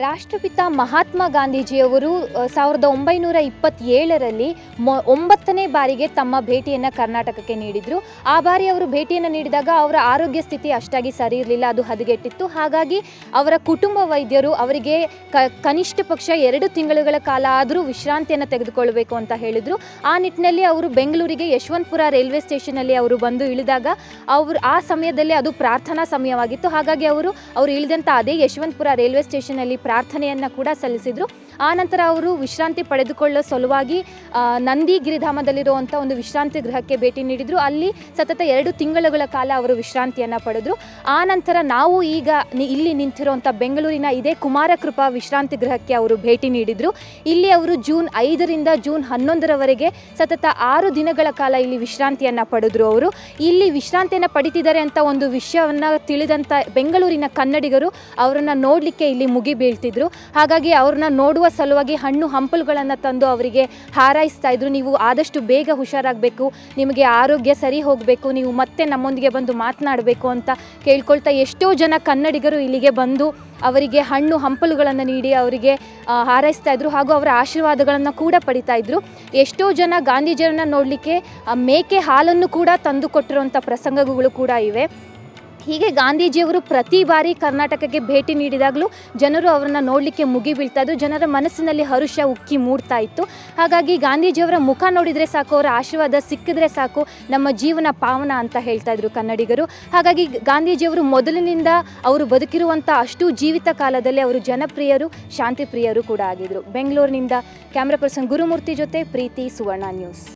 ರಾಷ್ಟ್ರಪಿತ ಮಹಾತ್ಮ ಗಾಂಧೀಜಿಯವರು 1927ರಲ್ಲಿ 9ನೇ ಬಾರಿಗೆ ತಮ್ಮ ಭೇಟಿಯನ್ನು ಕರ್ನಾಟಕಕ್ಕೆ ನೀಡಿದರು. ಆ ಬಾರಿ ಅವರು ಭೇಟಿಯನ್ನು ನೀಡಿದಾಗ ಅವರ ಆರೋಗ್ಯ ಸ್ಥಿತಿ ಅಷ್ಟಾಗಿ ಸರಿ ಇರಲಿಲ್ಲ, ಅದು ಹದಗೆಟ್ಟಿತ್ತು. ಹಾಗಾಗಿ ಅವರ ಕುಟುಂಬ ವೈದ್ಯರು ಅವರಿಗೆ ಕನಿಷ್ಠ ಪಕ್ಷ 2 ತಿಂಗಳುಗಳ ಕಾಲ ಆದರೂ ವಿಶ್ರಾಂತಿಯನ್ನು ತೆಗೆದುಕೊಳ್ಳಬೇಕು ಅಂತ ಹೇಳಿದರು. ಆ ನಿಟ್ಟಿನಲ್ಲಿ ಅವರು ಬೆಂಗಳೂರಿಗೆ ಯಶವಂತಪುರ ರೈಲ್ವೆ ಸ್ಟೇಷನಲ್ಲಿ ಅವರು ಬಂದು ಇಳಿದಾಗ ಆ ಸಮಯದಲ್ಲಿ ಅದು ಪ್ರಾರ್ಥನಾ ಸಮಯವಾಗಿತ್ತು. ಹಾಗಾಗಿ ಅವರು ಇಳಿದಂಥ ಅದೇ ಯಶವಂತಪುರ ರೈಲ್ವೆ ಸ್ಟೇಷನಲ್ಲಿ ಪ್ರಾರ್ಥನೆಯನ್ನು ಕೂಡ ಸಲ್ಲಿಸಿದರು. ಆನಂತರ ಅವರು ವಿಶ್ರಾಂತಿ ಪಡೆದುಕೊಳ್ಳೋ ಸಲುವಾಗಿ ನಂದಿ ಗಿರಿಧಾಮದಲ್ಲಿರುವಂಥ ಒಂದು ವಿಶ್ರಾಂತಿ ಗೃಹಕ್ಕೆ ಭೇಟಿ ನೀಡಿದರು. ಅಲ್ಲಿ ಸತತ 2 ತಿಂಗಳುಗಳ ಕಾಲ ಅವರು ವಿಶ್ರಾಂತಿಯನ್ನು ಪಡೆದರು. ಆನಂತರ ನಾವು ಈಗ ಇಲ್ಲಿ ನಿಂತಿರುವಂಥ ಬೆಂಗಳೂರಿನ ಇದೇ ಕುಮಾರಕೃಪಾ ವಿಶ್ರಾಂತಿ ಗೃಹಕ್ಕೆ ಅವರು ಭೇಟಿ ನೀಡಿದರು. ಇಲ್ಲಿ ಅವರು ಜೂನ್ 5ರಿಂದ ಜೂನ್ 11ರವರೆಗೆ ಸತತ 6 ದಿನಗಳ ಕಾಲ ಇಲ್ಲಿ ವಿಶ್ರಾಂತಿಯನ್ನು ಪಡೆದರು. ಅವರು ಇಲ್ಲಿ ವಿಶ್ರಾಂತಿಯನ್ನು ಪಡಿತಿದ್ದಾರೆ ಅಂತ ಒಂದು ವಿಷಯವನ್ನು ತಿಳಿದಂಥ ಬೆಂಗಳೂರಿನ ಕನ್ನಡಿಗರು ಅವರನ್ನು ನೋಡಲಿಕ್ಕೆ ಇಲ್ಲಿ ಮುಗಿ ಬೀಳ್ತಿದ್ರು. ಹಾಗಾಗಿ ಅವ್ರನ್ನ ನೋಡುವ ಸಲುವಾಗಿ ಹಣ್ಣು ಹಂಪಲುಗಳನ್ನು ತಂದು ಅವರಿಗೆ ಹಾರೈಸ್ತಾ ಇದ್ರು. ನೀವು ಆದಷ್ಟು ಬೇಗ ಹುಷಾರಾಗಬೇಕು, ನಿಮಗೆ ಆರೋಗ್ಯ ಸರಿ ಹೋಗಬೇಕು, ನೀವು ಮತ್ತೆ ನಮ್ಮೊಂದಿಗೆ ಬಂದು ಮಾತನಾಡಬೇಕು ಅಂತ ಕೇಳ್ಕೊಳ್ತಾ ಎಷ್ಟೋ ಜನ ಕನ್ನಡಿಗರು ಇಲ್ಲಿಗೆ ಬಂದು ಅವರಿಗೆ ಹಣ್ಣು ಹಂಪಲುಗಳನ್ನು ನೀಡಿ ಅವರಿಗೆ ಹಾರೈಸ್ತಾ ಇದ್ರು ಹಾಗೂ ಅವರ ಆಶೀರ್ವಾದಗಳನ್ನು ಕೂಡ ಪಡಿತಾ ಇದ್ರು. ಎಷ್ಟೋ ಜನ ಗಾಂಧೀಜಿಯವರನ್ನ ನೋಡಲಿಕ್ಕೆ ಮೇಕೆ ಹಾಲನ್ನು ಕೂಡ ತಂದು ಕೊಟ್ಟಿರುವಂಥ ಪ್ರಸಂಗಗಳು ಕೂಡ ಇವೆ. ಹೀಗೆ ಗಾಂಧೀಜಿಯವರು ಪ್ರತಿ ಬಾರಿ ಕರ್ನಾಟಕಕ್ಕೆ ಭೇಟಿ ನೀಡಿದಾಗಲೂ ಜನರು ಅವರನ್ನು ನೋಡಲಿಕ್ಕೆ ಮುಗಿ ಬೀಳ್ತಾ ಇದ್ರು. ಜನರ ಮನಸ್ಸಿನಲ್ಲಿ ಹರುಷ ಉಕ್ಕಿ ಮೂಡ್ತಾ ಇತ್ತು. ಹಾಗಾಗಿ ಗಾಂಧೀಜಿಯವರ ಮುಖ ನೋಡಿದರೆ ಸಾಕು, ಅವರ ಆಶೀರ್ವಾದ ಸಿಕ್ಕಿದ್ರೆ ಸಾಕು, ನಮ್ಮ ಜೀವನ ಪಾವನ ಅಂತ ಹೇಳ್ತಾ ಇದ್ರು ಕನ್ನಡಿಗರು. ಹಾಗಾಗಿ ಗಾಂಧೀಜಿಯವರು ಮೊದಲಿನಿಂದ ಅವರು ಬದುಕಿರುವಂಥ ಅಷ್ಟು ಜೀವಿತ ಕಾಲದಲ್ಲಿ ಅವರು ಜನಪ್ರಿಯರು, ಶಾಂತಿ ಪ್ರಿಯರು ಕೂಡ ಆಗಿದ್ದರು. ಬೆಂಗಳೂರಿನಿಂದ ಕ್ಯಾಮ್ರಾ ಪರ್ಸನ್ ಗುರುಮೂರ್ತಿ ಜೊತೆ ಪ್ರೀತಿ, ಸುವರ್ಣ ನ್ಯೂಸ್.